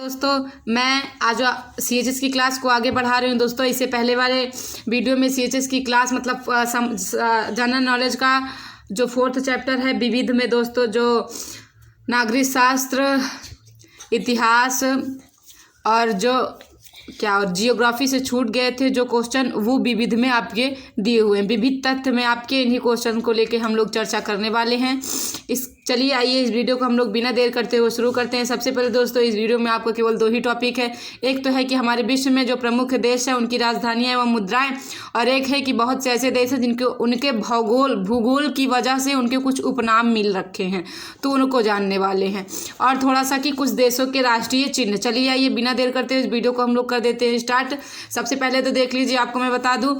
दोस्तों, मैं आज सीएचएस की क्लास को आगे बढ़ा रही हूँ। दोस्तों, इससे पहले वाले वीडियो में सीएचएस की क्लास मतलब जनरल नॉलेज का जो 4th चैप्टर है विविध में दोस्तों, जो नागरिक शास्त्र, इतिहास और जो और जियोग्राफी से छूट गए थे जो क्वेश्चन, वो विविध में आपके दिए हुए हैं। विविध तथ्य में आपके इन्हीं क्वेश्चन को लेके हम लोग चर्चा करने वाले हैं। चलिए आइए इस वीडियो को हम लोग बिना देर करते हुए शुरू करते हैं। सबसे पहले दोस्तों, इस वीडियो में आपको केवल 2 ही टॉपिक है। एक तो है कि हमारे विश्व में जो प्रमुख देश है उनकी राजधानियां एवं मुद्राएं, और एक है कि बहुत से ऐसे देश हैं जिनके उनके भूगोल की वजह से उनके कुछ उपनाम मिल रखे हैं, तो उनको जानने वाले हैं। और थोड़ा सा कि कुछ देशों के राष्ट्रीय चिन्ह। चलिए आइए बिना देर करते हुए इस वीडियो को हम लोग कर देते हैं स्टार्ट। सबसे पहले तो देख लीजिए, आपको मैं बता दूं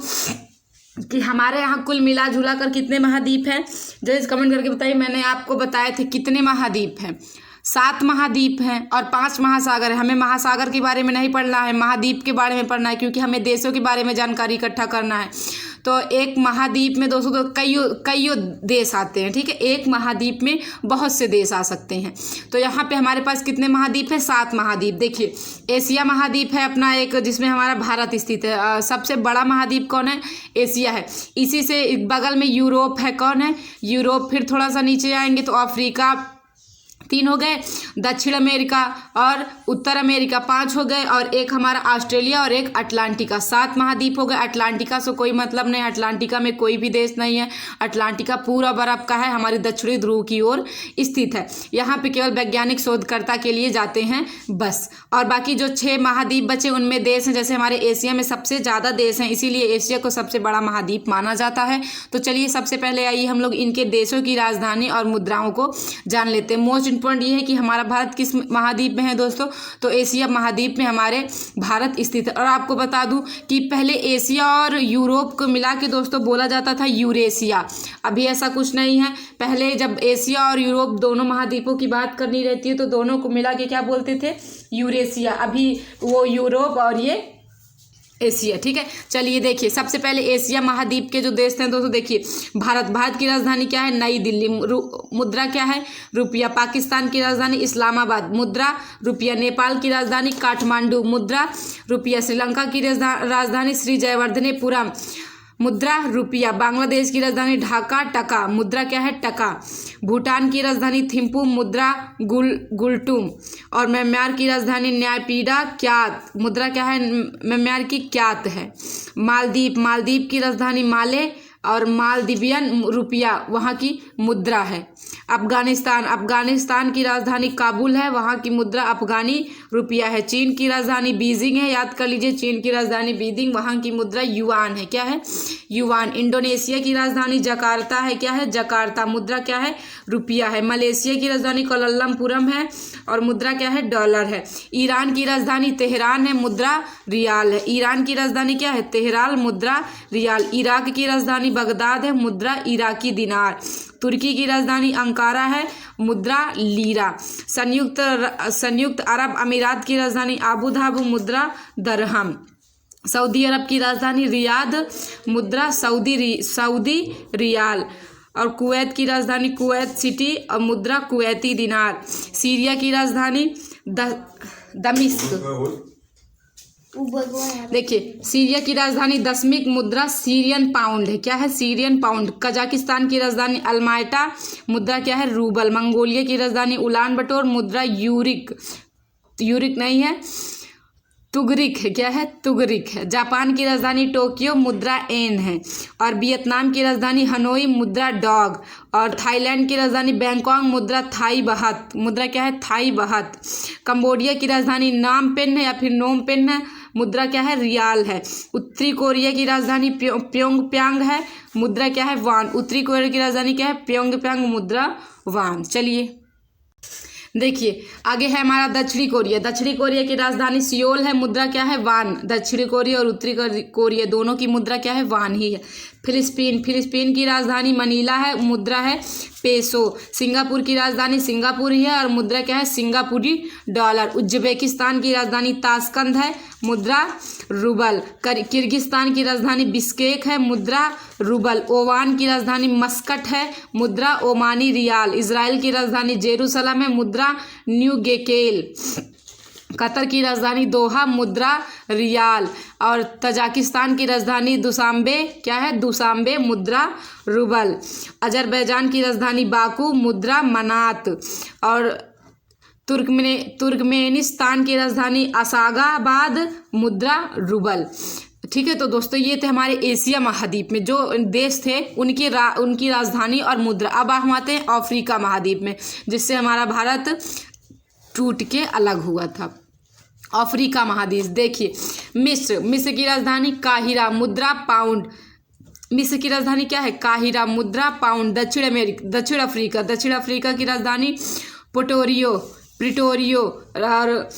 कि हमारे यहाँ कुल मिला जुला कर कितने महाद्वीप हैं। जैसे कमेंट करके बताइए। मैंने आपको बताए थे कितने महाद्वीप हैं। 7 महाद्वीप हैं और 5 महासागर है। हमें महासागर के बारे में नहीं पढ़ना है, महाद्वीप के बारे में पढ़ना है, क्योंकि हमें देशों के बारे में जानकारी इकट्ठा करना है। तो एक महाद्वीप में दोस्तों तो कई देश आते हैं, ठीक है। एक महाद्वीप में बहुत से देश आ सकते हैं। तो यहाँ पे हमारे पास कितने महाद्वीप है? 7 महाद्वीप। देखिए, एशिया महाद्वीप है अपना एक, जिसमें हमारा भारत स्थित है। सबसे बड़ा महाद्वीप कौन है? एशिया है। इसी से बगल में यूरोप है। कौन है? यूरोप। फिर थोड़ा सा नीचे आएंगे तो अफ्रीका 3 हो गए, दक्षिण अमेरिका और उत्तर अमेरिका 5 हो गए, और एक हमारा ऑस्ट्रेलिया और एक अटलांटिका। 7 महाद्वीप हो गए। अटलांटिका से कोई मतलब नहीं, अटलांटिका में कोई भी देश नहीं है। अटलांटिका पूरा बर्फ का है, हमारी दक्षिणी ध्रुव की ओर स्थित है। यहाँ पे केवल वैज्ञानिक शोधकर्ता के लिए जाते हैं बस। और बाकी जो 6 महाद्वीप बचे उनमें देश हैं, जैसे हमारे एशिया में सबसे ज़्यादा देश हैं, इसीलिए एशिया को सबसे बड़ा महाद्वीप माना जाता है। तो चलिए सबसे पहले आइए हम लोग इनके देशों की राजधानी और मुद्राओं को जान लेते हैं। मोस्ट इंपॉर्टेंट ये है कि हमारा भारत किस महाद्वीप में है दोस्तों, तो एशिया महाद्वीप में हमारे भारत स्थित है। और आपको बता दूं कि पहले एशिया और यूरोप को मिला के दोस्तों बोला जाता था यूरेशिया। अभी ऐसा कुछ नहीं है। पहले जब एशिया और यूरोप दोनों महाद्वीपों की बात करनी रहती है तो दोनों को मिला के क्या बोलते थे? यूरेशिया। अभी वो यूरोप और ये एशिया, ठीक है। चलिए देखिए, सबसे पहले एशिया महाद्वीप के जो देश हैं दोस्तों, देखिए भारत की राजधानी क्या है? नई दिल्ली। मुद्रा क्या है? रुपया। पाकिस्तान की राजधानी इस्लामाबाद, मुद्रा रुपया। नेपाल की राजधानी काठमांडू, मुद्रा रुपया। श्रीलंका की राजधानी श्री जयवर्धनेपुरम, मुद्रा रुपया। बांग्लादेश की राजधानी ढाका, टका, मुद्रा क्या है? टका। भूटान की राजधानी थिम्पू, मुद्रा गुलटुम। और म्यांमार की राजधानी न्यायपीडा, क्यात, मुद्रा क्या है? म्यांमार की क्यात है। मालदीव की राजधानी माले और मालदीवियन रुपया वहाँ की मुद्रा है। अफगानिस्तान की राजधानी काबुल है, वहाँ की मुद्रा अफगानी रुपया है। चीन की राजधानी बीजिंग है, याद कर लीजिए, चीन की राजधानी बीजिंग, वहाँ की मुद्रा युआन है। क्या है? युआन। इंडोनेशिया की राजधानी जकार्ता है। क्या है? जकार्ता, मुद्रा क्या है? रुपया है। मलेशिया की राजधानी कोलम्बपुरम है और मुद्रा क्या है? डॉलर है। ईरान की राजधानी तेहरान है, मुद्रा रियाल है। ईरान की राजधानी क्या है? तेहरान, मुद्रा रियाल। इराक की राजधानी बगदाद है, मुद्रा इराकी दिनार। तुर्की की राजधानी अंकारा है, मुद्रा लीरा। संयुक्त अरब अमीरात की राजधानी आबू धाबी, मुद्रा दरहम। सऊदी अरब की राजधानी रियाद, मुद्रा सऊदी रियाल। और कुवैत की राजधानी कुवैत सिटी और मुद्रा कुवैती दिनार। सीरिया की राजधानी दमिश्क। देखिए, सीरिया की राजधानी दशमिक, मुद्रा सीरियन पाउंड है। क्या है? Syrian pound. कजाकिस्तान की राजधानी अल्माइटा, मुद्रा क्या है? रूबल। मंगोलिया की राजधानी उलान बटोर, मुद्रा यूरिक नहीं है, तुगरिक है। क्या है? तुगरिक है। जापान की राजधानी टोक्यो, मुद्रा एन है। और वियतनाम की राजधानी हनोई, मुद्रा डॉग। और थाईलैंड की राजधानी बैंकॉक, मुद्रा थाई बहत, मुद्रा क्या है? थाई बहत। कंबोडिया की राजधानी नाम पेन है या फिर नोम पेन है, मुद्रा क्या है? रियाल है। उत्तरी कोरिया की राजधानी प्योंगयांग है, मुद्रा क्या है? वान। उत्तरी कोरिया की राजधानी क्या है? प्योंगयांग, मुद्रा वान। चलिए देखिए, आगे है हमारा दक्षिणी कोरिया। दक्षिणी कोरिया की राजधानी सियोल है, मुद्रा क्या है? वान। दक्षिणी कोरिया और उत्तरी कोरिया दोनों की मुद्रा क्या है? वान ही है। फिलिस्पीन की राजधानी मनीला है, मुद्रा है पेसो। सिंगापुर की राजधानी सिंगापुर ही है और मुद्रा क्या है? सिंगापुरी डॉलर। उज्बेकिस्तान की राजधानी ताशकंद है, मुद्रा रूबल। किर्गिस्तान की राजधानी बिश्केक है, मुद्रा रूबल। ओमान की राजधानी मस्कट है, मुद्रा ओमानी रियाल। इजराइल की राजधानी जेरूसलम है, मुद्रा न्यू गेकेल। कतर की राजधानी दोहा, मुद्रा रियाल। और तजाकिस्तान की राजधानी दुशांबे, क्या है, दुशांबे, मुद्रा रूबल। अजरबैजान की राजधानी बाकू, मुद्रा मनात। और तुर्कमेनिस्तान की राजधानी असागाबाद, मुद्रा रूबल। ठीक है, तो दोस्तों ये थे हमारे एशिया महाद्वीप में जो देश थे उनकी राजधानी और मुद्रा। अब हम आते हैं अफ्रीका महाद्वीप में, जिससे हमारा भारत टूट के अलग हुआ था। अफ्रीका महाद्वीप देखिए, मिस्र की राजधानी काहिरा, मुद्रा पाउंड। मिस्र की राजधानी क्या है, काहिरा, मुद्रा पाउंड। दक्षिण अफ्रीका की राजधानी प्रिटोरियो और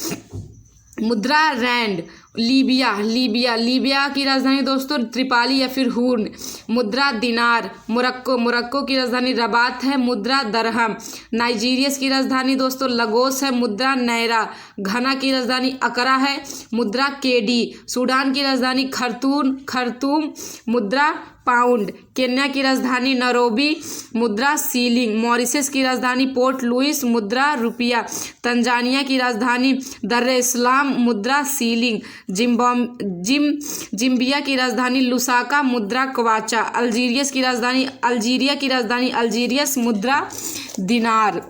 मुद्रा रैंड। लीबिया की राजधानी दोस्तों त्रिपाली या फिर हुर्न, मुद्रा दिनार। मोरक्को की राजधानी रबात है, मुद्रा दरहम। नाइजीरिया की राजधानी दोस्तों लगोस है, मुद्रा नैरा। घना की राजधानी अकरा है, मुद्रा केडी। सूडान की राजधानी खर्तूम, मुद्रा पाउंड। केन्या की राजधानी नैरोबी, मुद्रा सीलिंग। मॉरिशस की राजधानी पोर्ट लुइस, मुद्रा रुपया। तंजानिया की राजधानी दर इस्लाम, मुद्रा सीलिंग। जिम्बिया की राजधानी लुसाका, मुद्रा क्वाचा। अल्जीरिया की राजधानी अल्जीरियस, मुद्रा दिनार।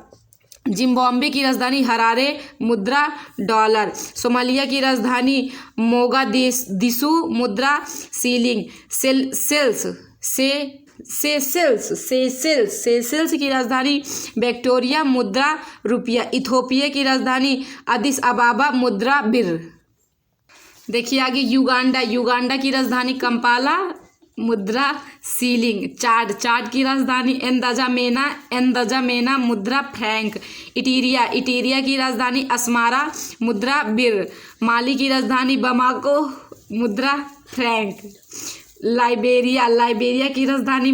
जिम्बाब्वे की राजधानी हरारे, मुद्रा डॉलर। सोमालिया की राजधानी मोगादिशु, मुद्रा सीलिंग। सेशेल्स की राजधानी विक्टोरिया, मुद्रा रुपया। इथोपिया की राजधानी अदिस अबाबा, मुद्रा बिर। देखिए आगे युगांडा की राजधानी कंपाला, मुद्रा सीलिंग। चाड की राजधानी एंदजामेना, मुद्रा फ्रैंक। इटीरिया की राजधानी अस्मारा, मुद्रा बिर। माली की राजधानी बमाको, मुद्रा फ्रैंक। लाइबेरिया की राजधानी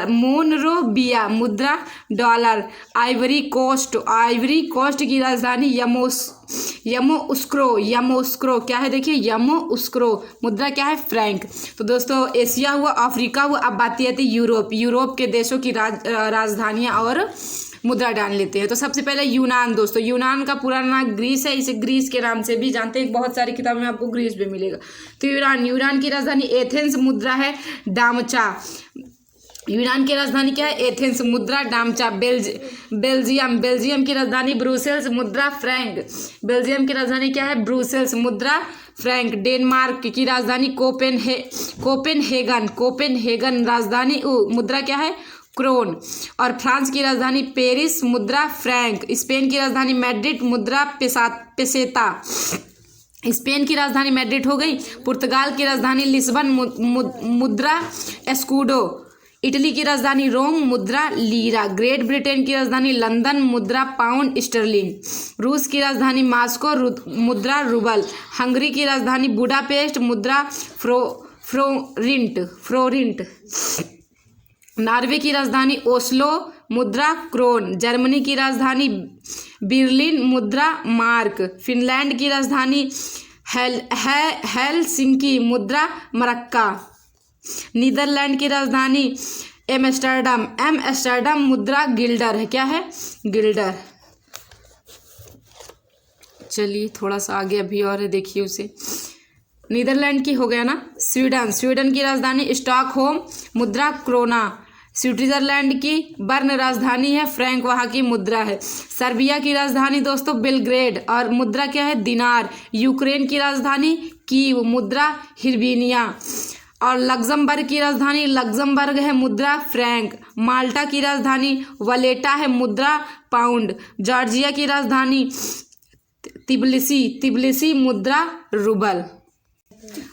मोनरोबिया, मुद्रा डॉलर। आइवरी कोस्ट की राजधानी यमोउस्क्रो, क्या है देखिए, यमोउस्क्रो, मुद्रा क्या है, फ्रैंक। तो दोस्तों एशिया हुआ, अफ्रीका हुआ। अब बात आती है यूरोप के देशों की राजधानियाँ और मुद्रा डाल लेते हैं। तो सबसे पहले यूनान दोस्तों, यूनान का पूरा नाम ग्रीस है, इसे ग्रीस के नाम से भी जानते हैं, बहुत सारी किताबों में आपको ग्रीस भी मिलेगा। तो यूनान की राजधानी एथेंस, मुद्रा है डामचा। यूनान की राजधानी क्या है, एथेंस, मुद्रा डामचा। बेल्जियम की राजधानी ब्रुसेल्स, मुद्रा फ्रैंक। बेल्जियम की राजधानी क्या है, ब्रुसेल्स, मुद्रा फ्रैंक। डेनमार्क की राजधानी कोपेनहेगन, राजधानी मुद्रा क्या है, क्रोन। और फ्रांस की राजधानी पेरिस, मुद्रा फ्रैंक। स्पेन की राजधानी मैड्रिड, मुद्रा पेसेता। स्पेन की राजधानी मैड्रिड हो गई। पुर्तगाल की राजधानी लिस्बन, मुद्रा एस्कूडो। इटली की राजधानी रोम, मुद्रा लीरा। ग्रेट ब्रिटेन की राजधानी लंदन, मुद्रा पाउंड स्टर्लिंग। रूस की राजधानी मास्को, मुद्रा रूबल। हंगरी की राजधानी बुडापेस्ट, मुद्रा फ्लोरिंट। नॉर्वे की राजधानी ओस्लो, मुद्रा क्रोन। जर्मनी की राजधानी बर्लिन, मुद्रा मार्क। फिनलैंड की राजधानी हेलसिंकी, मुद्रा मरक्का। नीदरलैंड की राजधानी एम्स्टर्डम, मुद्रा गिल्डर है, क्या है, गिल्डर। चलिए थोड़ा सा आगे अभी और है, देखिए उसे। नीदरलैंड की हो गया ना। स्वीडन की राजधानी स्टॉकहोम, मुद्रा क्रोना। स्विट्जरलैंड की बर्न राजधानी है, फ्रैंक वहाँ की मुद्रा है। सर्बिया की राजधानी दोस्तों बेलग्रेड और मुद्रा क्या है, दिनार। यूक्रेन की राजधानी कीव, मुद्रा हिर्बिनिया। और लग्जमबर्ग की राजधानी लग्जमबर्ग है, मुद्रा फ्रैंक। माल्टा की राजधानी वलेटा है, मुद्रा पाउंड। जॉर्जिया की राजधानी तिब्लिसी, मुद्रा रूबल।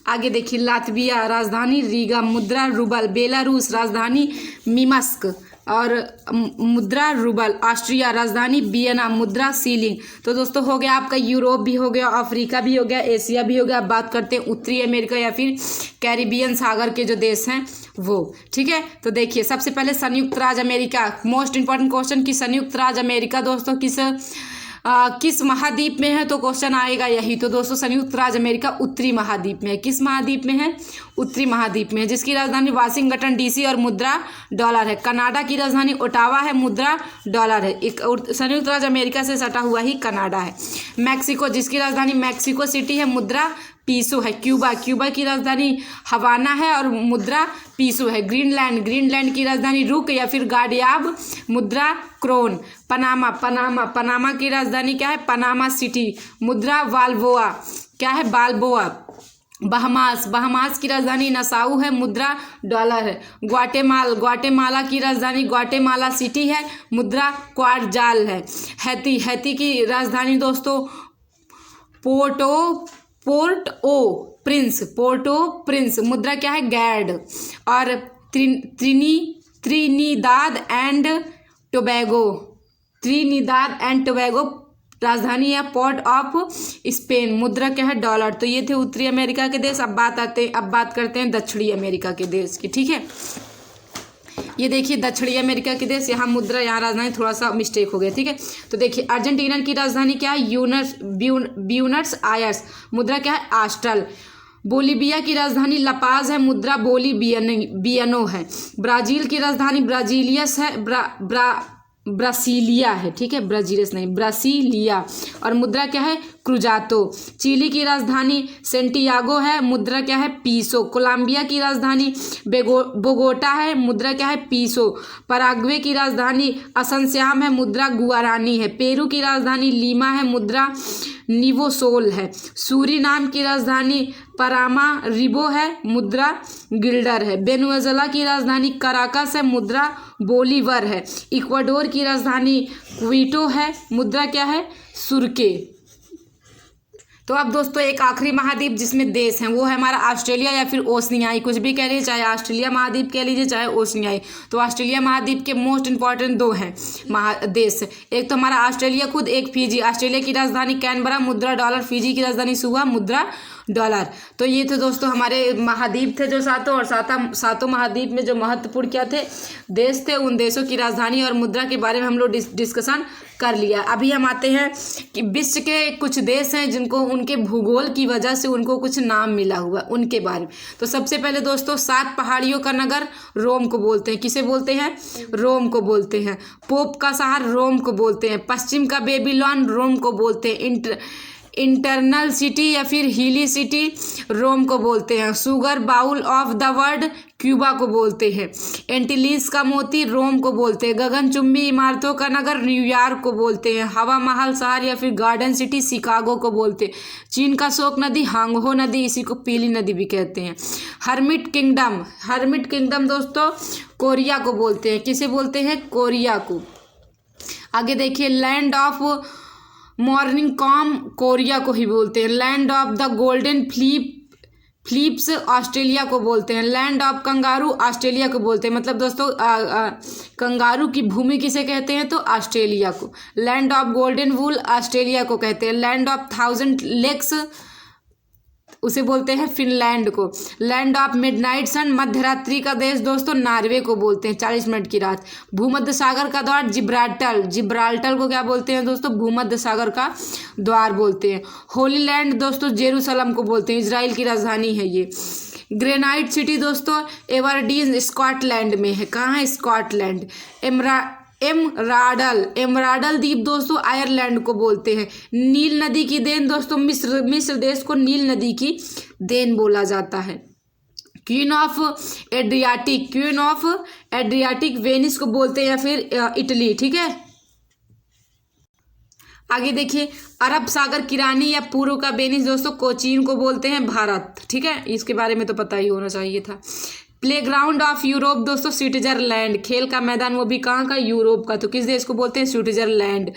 आगे देखिए लातविया, राजधानी रीगा, मुद्रा रूबल। बेलारूस, राजधानी मिन्स्क और मुद्रा रूबल। ऑस्ट्रिया, राजधानी वियना, मुद्रा सीलिंग। तो दोस्तों हो गया आपका यूरोप भी हो गया, अफ्रीका भी हो गया, एशिया भी हो गया। अब बात करते हैं उत्तरी अमेरिका या फिर कैरिबियन सागर के जो देश हैं वो। ठीक है, तो देखिए सबसे पहले संयुक्त राज्य अमेरिका। मोस्ट इंपॉर्टेंट क्वेश्चन कि संयुक्त राज्य अमेरिका दोस्तों किस महाद्वीप में है, तो क्वेश्चन आएगा यही। तो दोस्तों संयुक्त राज्य अमेरिका उत्तरी महाद्वीप में है। किस महाद्वीप में है, उत्तरी महाद्वीप में है, जिसकी राजधानी वाशिंगटन डीसी और मुद्रा डॉलर है। कनाडा की राजधानी ओटावा है, मुद्रा डॉलर है। एक संयुक्त राज्य अमेरिका से सटा हुआ ही कनाडा है। मैक्सिको, जिसकी राजधानी मैक्सिको सिटी है, मुद्रा पीसो है। क्यूबा, क्यूबा की राजधानी हवाना है और मुद्रा पीसो है। ग्रीनलैंड, ग्रीनलैंड की राजधानी रुक या फिर गाडियाब, मुद्रा क्रोन। पनामा, पनामा, पनामा की राजधानी क्या है, पनामा सिटी, मुद्रा बाल्बोआ, क्या है, बाल्बोआ। बहमास, बहमास की राजधानी नसाऊ है, मुद्रा डॉलर है। ग्वाटेमाल, ग्वाटेमाला की राजधानी ग्वाटेमाला सिटी है, मुद्रा क्वाडजाल है। हैती, हैती की राजधानी दोस्तों पोर्ट ओ प्रिंस, पोर्टो प्रिंस, मुद्रा क्या है, गैड। और Trinidad and Tobago, Trinidad and Tobago राजधानी है पोर्ट ऑफ स्पेन, मुद्रा क्या है, डॉलर। तो ये थे उत्तरी अमेरिका के देश। अब बात करते हैं दक्षिणी अमेरिका के देश की, ठीक है। ये देखिए दक्षिणी अमेरिका के देश, यहाँ मुद्रा, यहाँ राजधानी, थोड़ा सा मिस्टेक हो गया, ठीक है। तो देखिए अर्जेंटीना की राजधानी क्या है, ब्यूनस आयर्स, मुद्रा क्या है, आस्ट्रल। बोलीविया की राजधानी लपाज है, मुद्रा बोलीवियनो है। ब्राजील की राजधानी ब्राजीलियस है, ब्रासीलिया है, ठीक है, ब्राजीलियस नहीं, ब्रासीलिया। और मुद्रा क्या है, क्रुजातो। चिली की राजधानी सेंटियागो है, मुद्रा क्या है, पीसो। कोलंबिया की राजधानी बोगोटा है, मुद्रा क्या है, पीसो। पराग्वे की राजधानी असनस्याम है, मुद्रा गुआरानी है। पेरू की राजधानी लीमा है, मुद्रा निवोसोल है। सूरीनाम की राजधानी परामा रिबो है, मुद्रा गिल्डर है। वेनेजुएला की राजधानी कराकस है, मुद्रा बोलीवर है। इक्वाडोर की राजधानी क्विटो है, मुद्रा क्या है, सुरके। तो अब दोस्तों एक आखिरी महाद्वीप जिसमें देश हैं वो है हमारा ऑस्ट्रेलिया या फिर ओशनियाई, कुछ भी कह लीजिए, चाहे ऑस्ट्रेलिया महाद्वीप कह लीजिए चाहे ओशनियाई। तो ऑस्ट्रेलिया महाद्वीप के मोस्ट इंपॉर्टेंट दो हैं महादेश, एक तो हमारा ऑस्ट्रेलिया खुद, एक फिजी। ऑस्ट्रेलिया की राजधानी कैनबरा, मुद्रा डॉलर। फिजी की राजधानी सुआ, मुद्रा डॉलर। तो ये थे दोस्तों हमारे महाद्वीप थे जो सातों, और सातों महाद्वीप में जो महत्वपूर्ण क्या थे, देश थे, उन देशों की राजधानी और मुद्रा के बारे में हम लोग डिस्कशन कर लिया। अभी हम आते हैं कि विश्व के कुछ देश हैं जिनको उनके भूगोल की वजह से उनको कुछ नाम मिला हुआ, उनके बारे में। तो सबसे पहले दोस्तों 7 पहाड़ियों का नगर रोम को बोलते हैं। किसे बोलते हैं, रोम को बोलते हैं। पोप का शहर रोम को बोलते हैं। पश्चिम का बेबीलोन रोम को बोलते हैं। इंटरनल सिटी या फिर हिली सिटी रोम को बोलते हैं। Sugar bowl of the world Cuba को बोलते हैं। एंटिलीज का मोती रोम को बोलते हैं। गगनचुंबी इमारतों का नगर न्यूयॉर्क को बोलते हैं। हवा महल शहर या फिर गार्डन सिटी शिकागो को बोलते हैं। चीन का शोक नदी हांगहो नदी, इसी को पीली नदी भी कहते हैं। हर्मिट किंगडम दोस्तों कोरिया को बोलते हैं। किसे बोलते हैं, कोरिया को। आगे देखिए land of morning calm Korea को ही बोलते हैं। Land of the golden fleece Australia को बोलते हैं। लैंड ऑफ कंगारू ऑस्ट्रेलिया को बोलते हैं। मतलब दोस्तों कंगारू की भूमि किसे कहते हैं, तो ऑस्ट्रेलिया को। Land of golden wool Australia को कहते हैं। लैंड ऑफ 1000 लेक्स उसे बोलते हैं फिनलैंड को। लैंड ऑफ मिडनाइट सन मध्यरात्रि का देश दोस्तों नॉर्वे को बोलते हैं, 40 मिनट की रात। भूमध्य सागर का द्वार जिब्राल्टर को क्या बोलते हैं दोस्तों, भूमध्य सागर का द्वार बोलते हैं। होली लैंड दोस्तों जेरूसलम को बोलते हैं, इजराइल की राजधानी है ये। ग्रेनाइट सिटी दोस्तों एवरडीन स्कॉटलैंड में है। कहाँ है, स्कॉटलैंड। एमराल्ड द्वीप दोस्तों आयरलैंड को बोलते हैं। नील नदी की देन दोस्तों मिस्र देश को नील नदी की देन बोला जाता है। क्वीन ऑफ एड्रियाटिक वेनिस को बोलते हैं या फिर इटली, ठीक है। आगे देखिए अरब सागर की रानी या पूर्व का वेनिस दोस्तों कोचीन को बोलते हैं, भारत, ठीक है। इसके बारे में तो पता ही होना चाहिए था। प्लेग्राउंड ऑफ यूरोप दोस्तों स्विट्जरलैंड, खेल का मैदान वो भी कहाँ का, यूरोप का। तो किस देश को बोलते हैं, स्विट्जरलैंड।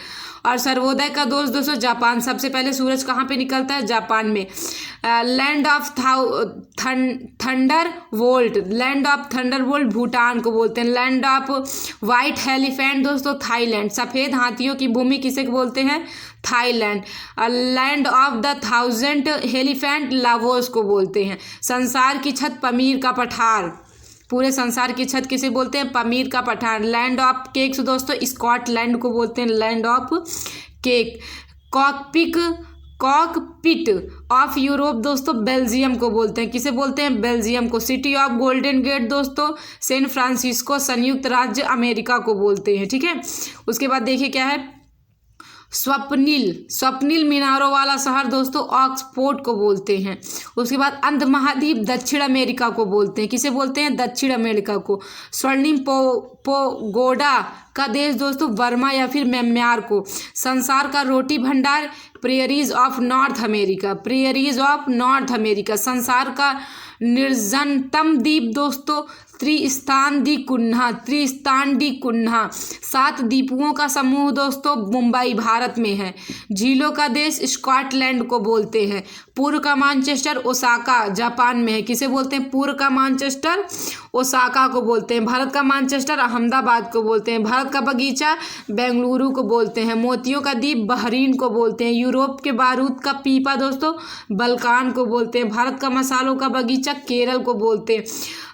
और सर्वोदय का दोस्तों जापान। सबसे पहले सूरज कहाँ पे निकलता है, जापान में। लैंड ऑफ थंडरबोल्ट भूटान को बोलते हैं। लैंड ऑफ वाइट एलिफेंट दोस्तों थाईलैंड। सफ़ेद हाथियों की भूमि किसे बोलते हैं, Thailand. Land of the 1000 elephant Laos को बोलते हैं। संसार की छत पमीर का पठार, पूरे संसार की छत किसे बोलते हैं, पमीर का पठार। लैंड ऑफ केक्स दोस्तों स्कॉटलैंड को बोलते हैं, land of cake. Cockpit of Europe दोस्तों बेल्जियम को बोलते हैं। किसे बोलते हैं? बेल्जियम को। सिटी ऑफ गोल्डन गेट दोस्तों सैन फ्रांसिस्को संयुक्त राज्य अमेरिका को बोलते हैं। ठीक है, उसके बाद देखिए क्या है, स्वप्निल मीनारों वाला शहर दोस्तों ऑक्सफोर्ड को बोलते हैं। उसके बाद अंध महाद्वीप दक्षिण अमेरिका को बोलते हैं। किसे बोलते हैं? दक्षिण अमेरिका को। स्वर्णिम पोगोडा का देश दोस्तों बर्मा या फिर म्यांमार को। संसार का रोटी भंडार prairies of north America, prairies of north America. संसार का निर्जनतम द्वीप दोस्तों त्रिस्तान दी कुन्हा। 7 द्वीपों का समूह दोस्तों मुंबई भारत में है। झीलों का देश स्कॉटलैंड को बोलते हैं। पूर्व का मैनचेस्टर ओसाका जापान में है। किसे बोलते हैं? पूर्व का मैनचेस्टर ओसाका को बोलते हैं। भारत का मैनचेस्टर अहमदाबाद को बोलते हैं। भारत का बगीचा बेंगलुरु को बोलते हैं। मोतियों का द्वीप बहरीन को बोलते हैं। यूरोप के बारूद का पीपा दोस्तों बल्कान को बोलते हैं। भारत का मसालों का बगीचा केरल को बोलते हैं।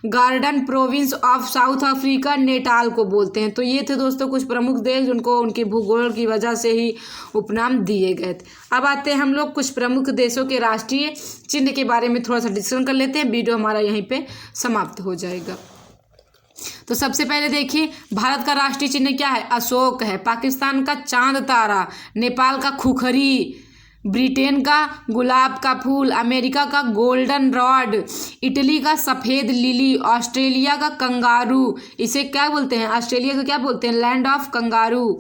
Garden province of south Africa Natal को बोलते हैं। तो ये थे दोस्तों कुछ प्रमुख देश जिनको उनके भूगोल की वजह से ही उपनाम दिए गए थे। अब आते हैं हम लोग कुछ प्रमुख देशों के राष्ट्रीय चिन्ह के बारे में थोड़ा सा डिस्कशन कर लेते हैं। वीडियो हमारा यहीं पे समाप्त हो जाएगा। तो सबसे पहले देखिए भारत का राष्ट्रीय चिन्ह क्या है? अशोक है। पाकिस्तान का चांद तारा, नेपाल का खुखरी, ब्रिटेन का गुलाब का फूल, अमेरिका का गोल्डन रॉड, इटली का सफ़ेद लिली, ऑस्ट्रेलिया का कंगारू, इसे क्या बोलते हैं? ऑस्ट्रेलिया को क्या बोलते हैं? लैंड ऑफ कंगारू,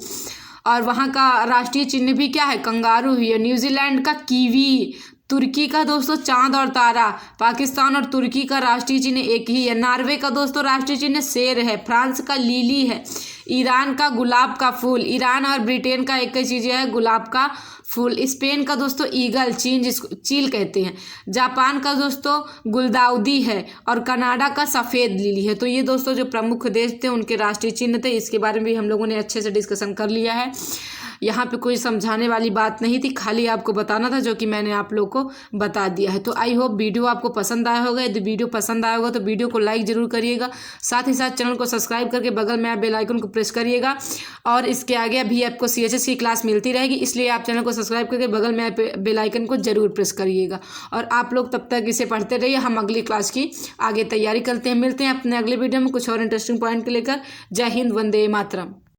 और वहाँ का राष्ट्रीय चिन्ह भी क्या है? कंगारू ही है। न्यूजीलैंड का कीवी, तुर्की का दोस्तों चांद और तारा। पाकिस्तान और तुर्की का राष्ट्रीय चिन्ह एक ही है। नॉर्वे का दोस्तों राष्ट्रीय चिन्ह शेर है। फ्रांस का लिली है। ईरान का गुलाब का फूल। ईरान और ब्रिटेन का एक ही चीज़ है गुलाब का फूल। स्पेन का दोस्तों ईगल, चीन जिसको चील कहते हैं। जापान का दोस्तों गुलदाउदी है और कनाडा का सफ़ेद लिली है। तो ये दोस्तों जो प्रमुख देश थे उनके राष्ट्रीय चिन्ह थे, इसके बारे में भी हम लोगों ने अच्छे से डिस्कशन कर लिया है। यहाँ पे कोई समझाने वाली बात नहीं थी, खाली आपको बताना था, जो कि मैंने आप लोग को बता दिया है। तो आई होप वीडियो आपको पसंद आया होगा। यदि वीडियो पसंद आया होगा तो वीडियो को लाइक ज़रूर करिएगा। साथ ही साथ चैनल को सब्सक्राइब करके बगल में आप बेल आइकन को प्रेस करिएगा। और इसके आगे भी आपको CHS की क्लास मिलती रहेगी, इसलिए आप चैनल को सब्सक्राइब करके बगल में बेल आइकन को ज़रूर प्रेस करिएगा। और आप लोग तब तक इसे पढ़ते रहिए। हम अगली क्लास की आगे तैयारी करते हैं। मिलते हैं अपने अगले वीडियो में कुछ और इंटरेस्टिंग पॉइंट को लेकर। जय हिंद, वंदे मातरम।